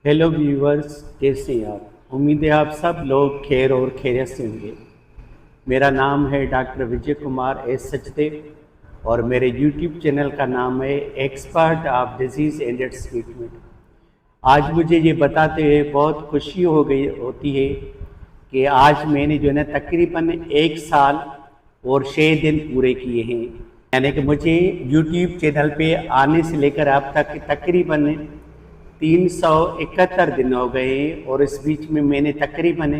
Hello viewers, कैसे हैं आप? उम्मीद है आप सब लोग खैर और खैरियत से होंगे। मेरा नाम है डॉक्टर विजय कुमार एस सचदेव और मेरे यूट्यूब चैनल का नाम है expert of disease and it's treatment. आज मुझे ये बताते हुए बहुत खुशी होती है कि आज मैंने जो है ना तकरीबन 1 साल और 6 दिन पूरे किए हैं। यानी कि मुझे यूट्यूब चैनल पे आने से लेकर अब तक तकरीबन 371 दिन हो गए और इस बीच में मैंने तकरीबन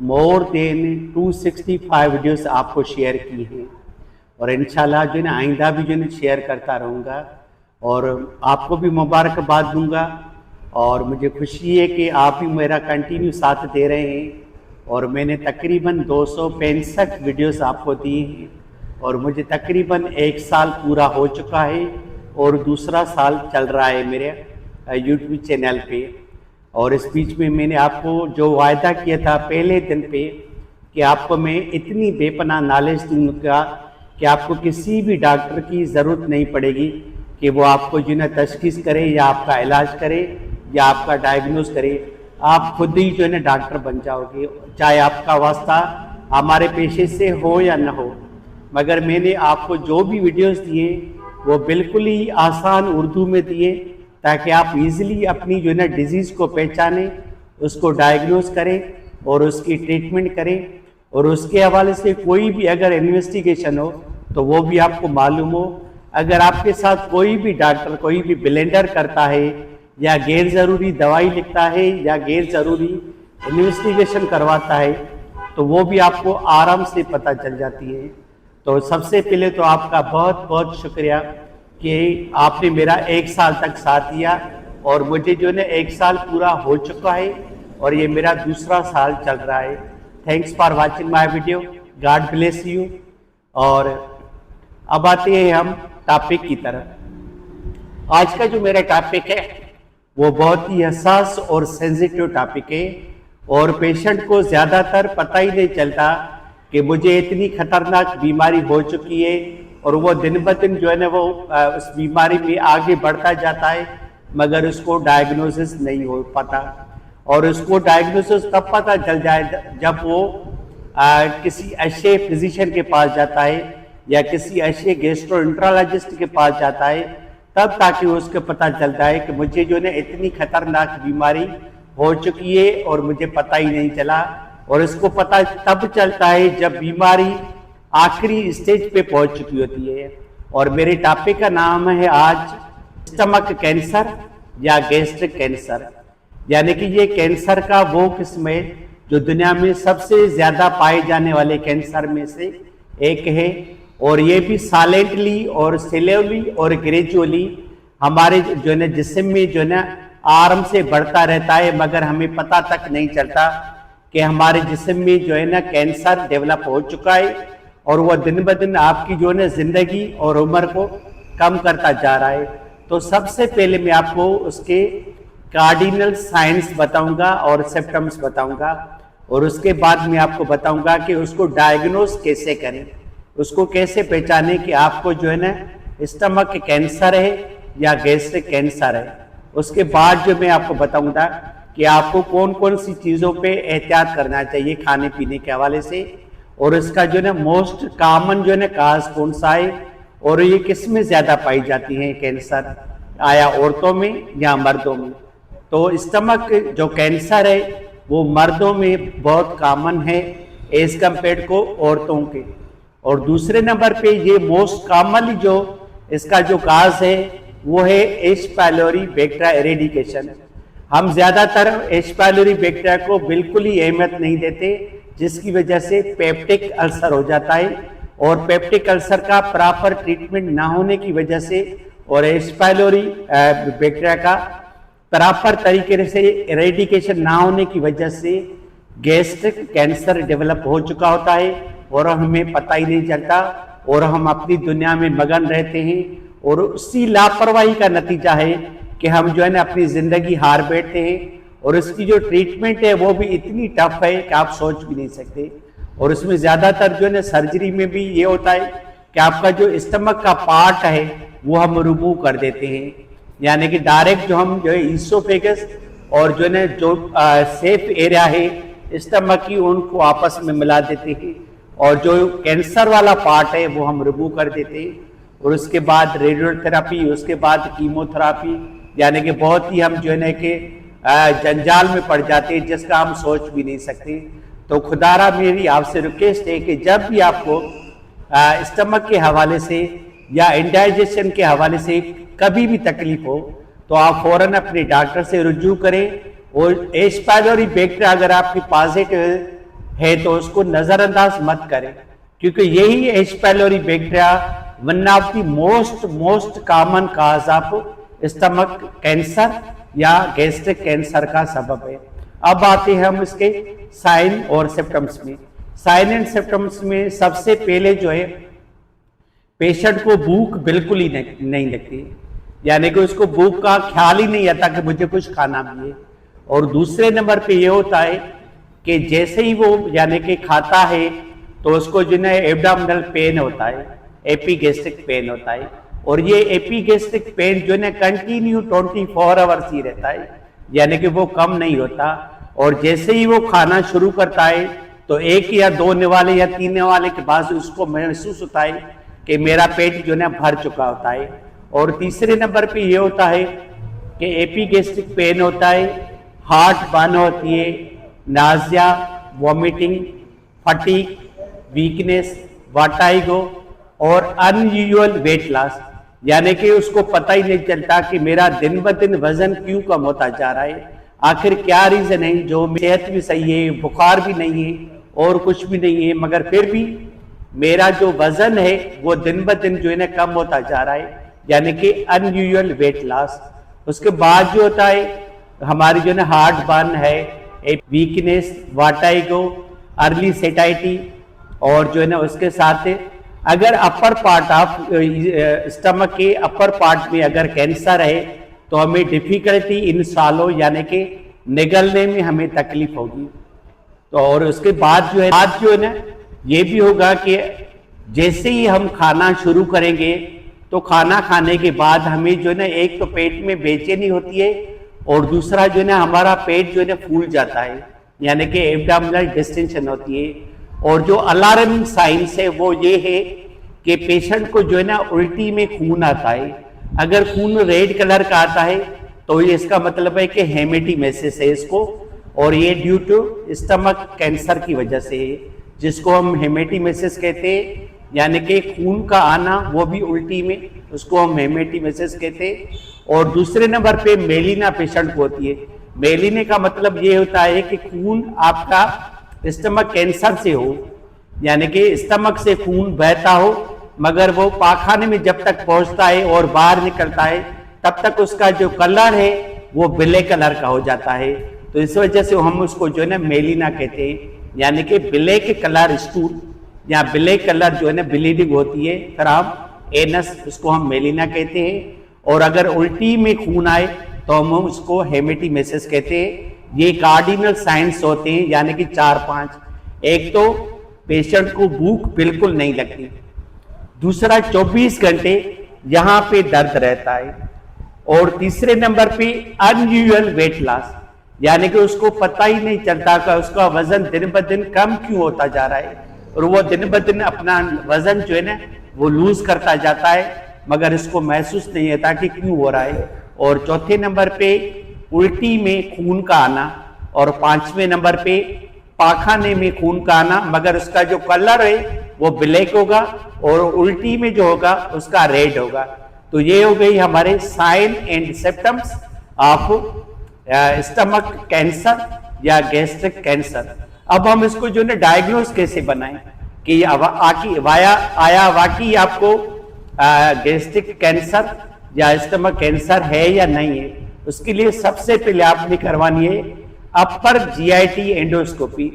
मोर देन 265 वीडियोस आपको शेयर की हैं और इंशाल्लाह जो है ना आइंदा भी जो है शेयर करता रहूँगा और आपको भी मुबारकबाद दूंगा। और मुझे खुशी है कि आप भी मेरा कंटिन्यू साथ दे रहे हैं और मैंने तकरीबन 265 वीडियोस आपको दिए हैं और मुझे तकरीबन 1 साल पूरा हो चुका है और दूसरा साल चल रहा है मेरे यूट्यूब चैनल पे। और इस बीच में मैंने आपको जो वायदा किया था पहले दिन पे कि आपको मैं इतनी बेपनाह नॉलेज दूंगा कि आपको किसी भी डॉक्टर की ज़रूरत नहीं पड़ेगी कि वो आपको जो है तशखीस करे या आपका इलाज करे या आपका डायग्नोज करे। आप खुद ही जो है ना डॉक्टर बन जाओगे, चाहे आपका वास्ता हमारे पेशे से हो या न हो। मगर मैंने आपको जो भी वीडियोस दिए वो बिल्कुल ही आसान उर्दू में दिए ताकि आप इजीली अपनी जो है ना डिजीज़ को पहचानें, उसको डायग्नोज करें और उसकी ट्रीटमेंट करें और उसके हवाले से कोई भी अगर इन्वेस्टिगेशन हो तो वो भी आपको मालूम हो। अगर आपके साथ कोई भी डॉक्टर कोई भी ब्लेंडर करता है या गैर ज़रूरी दवाई लिखता है या गैर ज़रूरी इन्वेस्टिगेशन करवाता है तो वो भी आपको आराम से पता चल जाती है। तो सबसे पहले तो आपका बहुत बहुत शुक्रिया कि आपने मेरा 1 साल तक साथ दिया और मुझे जो है 1 साल पूरा हो चुका है और ये मेरा दूसरा साल चल रहा है। Thanks for watching my video, God bless you. और अब आते हैं हम टॉपिक की तरफ। आज का जो मेरा टॉपिक है वो बहुत ही हसास और सेंसिटिव टॉपिक है और पेशेंट को ज़्यादातर पता ही नहीं चलता कि मुझे इतनी खतरनाक बीमारी हो चुकी है और वो दिन ब दिन जो है ना वो उस बीमारी में आगे बढ़ता जाता है मगर उसको डायग्नोसिस नहीं हो पाता। और उसको डायग्नोसिस तब पता चल जाए जब वो किसी अच्छे फिजिशियन के पास जाता है या किसी अच्छे गैस्ट्रोएंटरोलॉजिस्ट के पास जाता है, तब ताकि उसको पता चलता है कि मुझे जो है ना इतनी खतरनाक बीमारी हो चुकी है और मुझे पता ही नहीं चला। और इसको पता तब चलता है जब बीमारी आखिरी स्टेज पे पहुंच चुकी होती है। और मेरे टॉपिक का नाम है आज स्टमक कैंसर या गैस्ट्रिक कैंसर। यानी कि ये कैंसर का वो किस्म है जो दुनिया में सबसे ज़्यादा पाए जाने वाले कैंसर में से एक है और ये भी साइलेंटली और स्लोली और ग्रेजुअली हमारे जो है ना जिस्म में जो है ना आराम से बढ़ता रहता है मगर हमें पता तक नहीं चलता कि हमारे जिस्म में जो है ना कैंसर डेवलप हो चुका है और वह दिन ब दिन आपकी जो है ना जिंदगी और उम्र को कम करता जा रहा है। तो सबसे पहले मैं आपको उसके कार्डिनल साइंस बताऊंगा और सिम्टम्स बताऊंगा और उसके बाद मैं आपको बताऊंगा कि उसको डायग्नोज कैसे करें, उसको कैसे पहचाने कि आपको जो है ना स्टमक कैंसर है या गैस्ट्रिक कैंसर है। उसके बाद जो मैं आपको बताऊंगा कि आपको कौन कौन सी चीज़ों पे एहतियात करना चाहिए खाने पीने के हवाले से और इसका जो है ना मोस्ट कॉमन जो है ना काज कौन सा है और ये किस में ज़्यादा पाई जाती है कैंसर, आया औरतों में या मर्दों में। तो स्टमक जो कैंसर है वो मर्दों में बहुत कॉमन है एज कम्पेयर को औरतों के। और दूसरे नंबर पे ये मोस्ट कॉमनली जो इसका जो काज है वो है एच पायलोरी बैक्टीरिया एरेडिकेशन। हम ज़्यादातर एच पायलोरी बैक्टीरिया को बिल्कुल ही अहमियत नहीं देते जिसकी वजह से पेप्टिक अल्सर हो जाता है और पेप्टिक अल्सर का प्रॉपर ट्रीटमेंट ना होने की वजह से और एच पायलोरी बैक्टीरिया का प्रॉपर तरीके से एरेडिकेशन ना होने की वजह से गैस्ट्रिक कैंसर डेवलप हो चुका होता है और हमें पता ही नहीं चलता और हम अपनी दुनिया में मगन रहते हैं। और उसी लापरवाही का नतीजा है कि हम जो है ना अपनी ज़िंदगी हार बैठते हैं और इसकी जो ट्रीटमेंट है वो भी इतनी टफ है कि आप सोच भी नहीं सकते। और इसमें ज़्यादातर जो है ना सर्जरी में भी ये होता है कि आपका जो स्टमक का पार्ट है वो हम रिमूव कर देते हैं, यानी कि डायरेक्ट जो हम जो है ईसोफेगस और जो है ना जो सेफ एरिया है स्टमक की उनको आपस में मिला देते हैं और जो कैंसर वाला पार्ट है वो हम रिमूव कर देते हैं और उसके बाद रेडियोथेरेपी, उसके बाद कीमोथेरेपी, यानी कि बहुत ही हम जो है ना कि जंजाल में पड़ जाते हैं जिसका हम सोच भी नहीं सकते। तो खुदारा मेरी आपसे रिक्वेस्ट है कि जब भी आपको स्टमक के हवाले से या इंडाइजेशन के हवाले से कभी भी तकलीफ हो तो आप फौरन अपने डॉक्टर से रुजू करें और एच पाइलोरी बैक्टीरिया अगर आपकी पॉजिटिव है तो उसको नजरअंदाज मत करें, क्योंकि यही H pylori bacteria one of the most common cause of stomach cancer या गैस्ट्रिक कैंसर का सबब है। अब आते हैं हम इसके साइन और सिम्टम्स में। साइन एंड सिम्टम्स में सबसे पहले जो है पेशेंट को भूख बिल्कुल ही नहीं लगती, यानी कि उसको भूख का ख्याल ही नहीं आता कि मुझे कुछ खाना भी है। और दूसरे नंबर पे ये होता है कि जैसे ही वो यानी कि खाता है तो उसको जो है एब्डोमिनल पेन होता है, एपिगैस्ट्रिक पेन होता है और ये एपिगैस्ट्रिक पेन जो है कंटिन्यू 24 आवर्स ही रहता है, यानी कि वो कम नहीं होता। और जैसे ही वो खाना शुरू करता है तो एक या दो निवाले या तीन निवाले के बाद उसको महसूस होता है कि मेरा पेट जो है भर चुका होता है। और तीसरे नंबर पे ये होता है कि एपिगैस्ट्रिक पेन होता है, हार्ट बर्न होती है, Nazia, vomiting, fatigue, weakness, vertigo और अनयूजुअल वेट लॉस, यानी कि उसको पता ही नहीं चलता कि मेरा दिन ब दिन वजन क्यों कम होता जा रहा है, आखिर क्या रीजन है। जो सेहत भी सही है, बुखार भी नहीं है और कुछ भी नहीं है, मगर फिर भी मेरा जो वजन है वो दिन ब दिन जो है ना कम होता जा रहा है, यानी कि अनयूजुअल वेट लॉस। उसके बाद जो होता है हमारी जो है हार्ट बर्न है, वीकनेस, वर्टिगो, अर्ली सेटाइटी और जो है ना उसके साथ अगर अपर पार्ट ऑफ स्टमक के अपर पार्ट में अगर कैंसर है तो हमें डिफिकल्टी इन सालों यानी कि निगलने में हमें तकलीफ होगी। तो और उसके बाद जो है ना ये भी होगा कि जैसे ही हम खाना शुरू करेंगे तो खाना खाने के बाद हमें जो है ना एक तो पेट में बेचैनी होती है और दूसरा जो है ना हमारा पेट जो है ना फूल जाता है, यानी कि एब्डोमिनल डिस्टेंशन होती है। और जो अलार्मिंग साइंस है वो ये है कि पेशेंट को जो है ना उल्टी में खून आता है। अगर खून रेड कलर का आता है तो ये इसका मतलब है कि हेमेटिमेसिस है इसको, और ये ड्यू टू स्टमक कैंसर की वजह से है, जिसको हम हेमेटिमेसिस कहते हैं, यानी कि खून का आना वो भी उल्टी में, उसको हम हेमेटिमेसिस कहते हैं। और दूसरे नंबर पे मेलिना पेशेंट को होती है। मेलिने का मतलब ये होता है कि खून आपका स्टमक कैंसर से हो, यानी कि स्टमक से खून बहता हो मगर वो पाखाने में जब तक पहुंचता है और बाहर निकलता है तब तक उसका जो कलर है वो ब्लैक कलर का हो जाता है। तो इस वजह से हम उसको जो है ना मेलिना कहते हैं, यानी कि ब्लैक कलर स्टूल या ब्लैक कलर जो है ना ब्लीडिंग होती है फ्रॉम एनस, उसको हम मेलिना कहते हैं। और अगर उल्टी में खून आए तो हम उसको हेमेटिमेसिस कहते हैं। ये कार्डिनल साइंस होते हैं, यानी कि 4-5। एक तो पेशेंट को भूख बिल्कुल नहीं लगती, दूसरा 24 घंटे यहाँ पे दर्द रहता है, और तीसरे नंबर पे अनयूजुअल वेट लॉस, यानी कि उसको पता ही नहीं चलता कि उसका वजन दिन ब दिन कम क्यों होता जा रहा है और वो दिन ब दिन अपना वजन जो है ना वो लूज करता जाता है, मगर इसको महसूस नहीं होता कि क्यों हो रहा है। और चौथे नंबर पे उल्टी में खून का आना, और 5वें नंबर पे पाखाने में खून का आना, मगर उसका जो कलर है वो ब्लैक होगा और उल्टी में जो होगा उसका रेड होगा। तो ये हो गई हमारे sign and symptoms of stomach cancer या गैस्ट्रिक कैंसर। अब हम इसको जो है डायग्नोज कैसे बनाएं कि आया वाकई आपको गैस्ट्रिक कैंसर या स्टमक कैंसर है या नहीं है। उसके लिए सबसे पहले आपने करवानी है upper GIT endoscopy.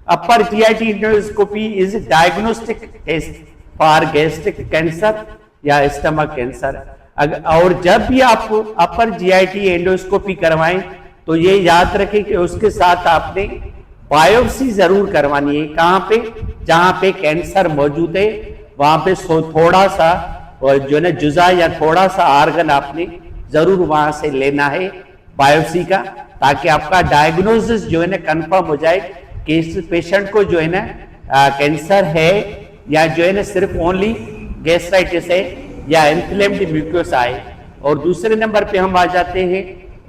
Upper GIT endoscopy is diagnostic test for gastric cancer या स्टमक कैंसर। और जब भी आप अपर जीआईटी एंडोस्कोपी करवाएं तो ये याद रखें कि उसके साथ आपने बायोप्सी जरूर करवानी है। कहाँ पे? जहाँ पे कैंसर मौजूद है वहां पे थोड़ा सा जो है जुजा या थोड़ा सा आर्गन आपने जरूर वहां से लेना है। बायोप्सी का, ताकि आपका डायग्नोसिस जो है ना कंफर्म हो जाए कि इस पेशेंट को जो है ना कैंसर है या जो है ना सिर्फ ओनली गैस्ट्राइटिस है या इन्फ्लेम्ड म्यूकोसा है। और दूसरे नंबर पे हम आ जाते हैं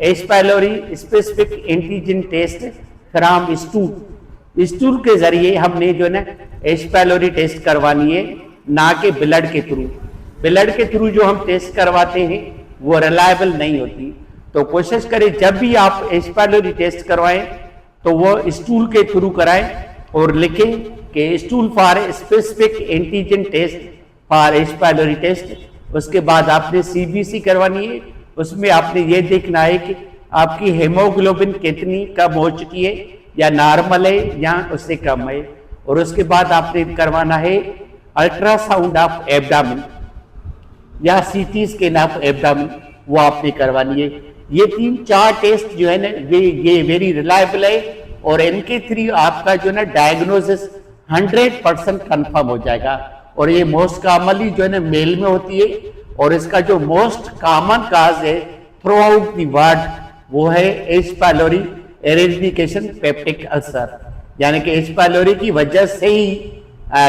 H pylori specific antigen test from stool. Stool के जरिए हमने जो है ना एच पाइलोरी टेस्ट करवानी है, ना कि ब्लड के थ्रू। ब्लड के थ्रू जो हम टेस्ट करवाते हैं वो रिलायबल नहीं होती। तो कोशिश करें जब भी आप एच पाइलोरी टेस्ट करवाएं तो वो स्टूल के थ्रू कराएं और लिखें कि stool for specific antigen test for H pylori test. उसके बाद आपने सीबीसी करवानी है, उसमें आपने ये देखना है कि आपकी हेमोग्लोबिन कितनी कम हो चुकी है या नॉर्मल है या उससे कम है। और उसके बाद आपने करवाना है अल्ट्रासाउंड ऑफ एब्डामिन या सीटी स्कैन ऑफ एब्डामिन, वो आपने करवानी है। ये 3-4 टेस्ट जो है ना ये वेरी रिलायबल है और इनके थ्रू आपका जो है ना डायग्नोसिस 100% कंफर्म हो जाएगा। और ये मोस्ट कॉमनली जो है ना मेल में होती है और इसका जो मोस्ट कॉमन काज है थ्रू आउट दी वर्ल्ड वो है H pylori eradication peptic ulcer, यानी कि एच पाइलोरी की वजह से ही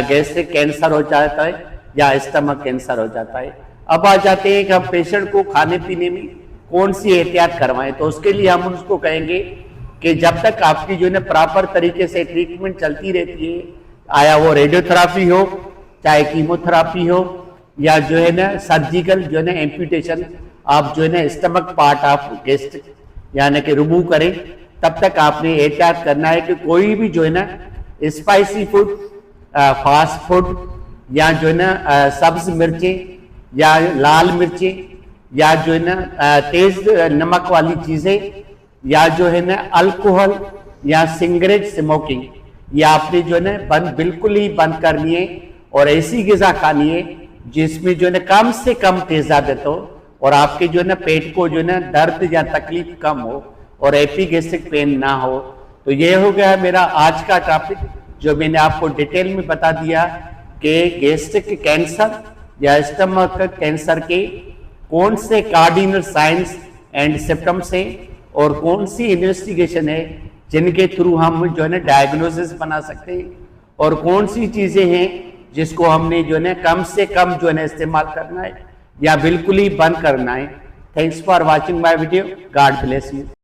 गैस्ट्रिक कैंसर हो जाता है या स्टमक कैंसर हो जाता है। अब आ जाते हैं कि हम पेशेंट को खाने पीने में कौन सी एहतियात करवाएं। तो उसके लिए हम उसको कहेंगे कि जब तक आपकी जो है ना प्रॉपर तरीके से ट्रीटमेंट चलती रहती है, आया वो रेडियोथेरापी हो चाहे कीमोथेरापी हो या जो है ना सर्जिकल जो है ना एम्पुटेशन, आप जो है ना स्टमक पार्ट ऑफ गैस्ट्रिक यानी कि रिमूव करें, तब तक आपने एहतियात करना है कि कोई भी जो है ना स्पाइसी फूड, फास्ट फूड या जो है ना सब्ज मिर्चें या लाल मिर्चें या जो है ना तेज नमक वाली चीजें या जो है ना अल्कोहल या सिगरेट स्मोकिंग, या आपने जो है ना बिल्कुल ही बंद करनी है और ऐसी ग़िज़ा खानी है जिसमें जो है ना कम से कम तेजाबत हो और आपके जो है ना पेट को जो है ना दर्द या तकलीफ कम हो और एपिगैस्ट्रिक पेन ना हो। तो ये हो गया मेरा आज का टॉपिक जो मैंने आपको डिटेल में बता दिया कि गैस्ट्रिक कैंसर या स्टमक कैंसर के कौन से कार्डिनल साइंस एंड सिम्टम्स हैं और कौन सी इन्वेस्टिगेशन है जिनके थ्रू हम जो है ना डायग्नोसिस बना सकते हैं और कौन सी चीजें हैं जिसको हमने जो है ना कम से कम जो है ना इस्तेमाल करना है या बिल्कुल ही बंद करना है। Thanks for watching my video. God bless you.